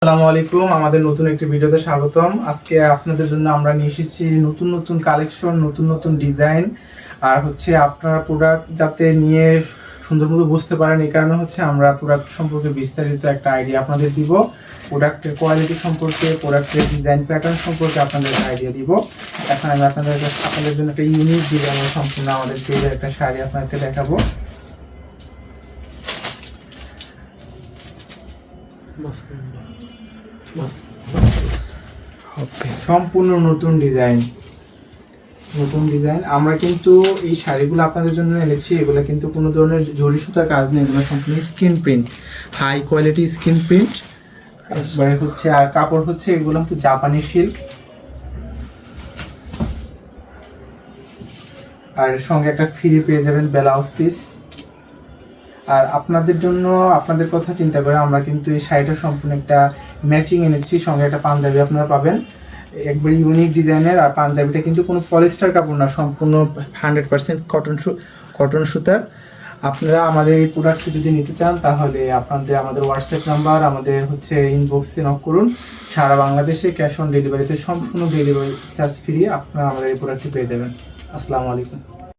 আসসালামু আলাইকুম, আমাদের নতুন একটি ভিডিওতে স্বাগতম। আজকে আপনাদের জন্য আমরা নিয়ে এসেছি নতুন নতুন কালেকশন, নতুন নতুন ডিজাইন। আর হচ্ছে আপনারা প্রোডাক্ট যাতে নিয়ে সুন্দর মতো বুঝতে পারেন, এই কারণে হচ্ছে আমরা প্রোডাক্ট সম্পর্কে বিস্তারিত একটা আইডিয়া আপনাদের দিব। প্রোডাক্টের কোয়ালিটি সম্পর্কে, প্রোডাক্টের ডিজাইন প্যাটার্ন সম্পর্কে আপনাদের আইডিয়া দিব। এখন আমি আপনাদের জন্য একটা ইউনিক ডিজাইনের সম্পূর্ণ আমাদের পেজের একটা শাড়ি আপনাদেরকে দেখাবো। সম্পূর্ণ নতুন ডিজাইন। আমরা কিন্তু এই শাড়িগুলো আপনাদের জন্য এনেছি। এগুলো কিন্তু কোনো ধরনের জরি সুতার কাজ নেই, এগুলো সম্পূর্ণ screen print, high quality screen print একবারে হচ্ছে। আর কাপড় হচ্ছে এগুলো হচ্ছে জাপানি সিল্ক, আর সঙ্গে একটা ফ্রি পেয়ে যাবেন ব্লাউজ পিস। আর আপনাদের জন্য, আপনাদের কথা চিন্তা করে আমরা কিন্তু এই শাড়িটা সম্পূর্ণ একটা ম্যাচিং এনেছি, সঙ্গে একটা পাঞ্জাবি আপনারা পাবেন, একবারে ইউনিক ডিজাইনের। আর পাঞ্জাবিটা কিন্তু কোনো পলিস্টার কাপড় না, সম্পূর্ণ 100% কটন সুতার। আপনারা আমাদের এই প্রোডাক্টটি যদি নিতে চান তাহলে আপনাদের আমাদের হোয়াটসঅ্যাপ নাম্বার, আমাদের হচ্ছে ইনবক্সে নক করুন। সারা বাংলাদেশে ক্যাশ অন ডেলিভারিতে সম্পূর্ণ ডেলিভারি চার্জ ফ্রি আপনারা আমাদের এই প্রোডাক্টটি পেয়ে যাবেন। আসসালামু আলাইকুম।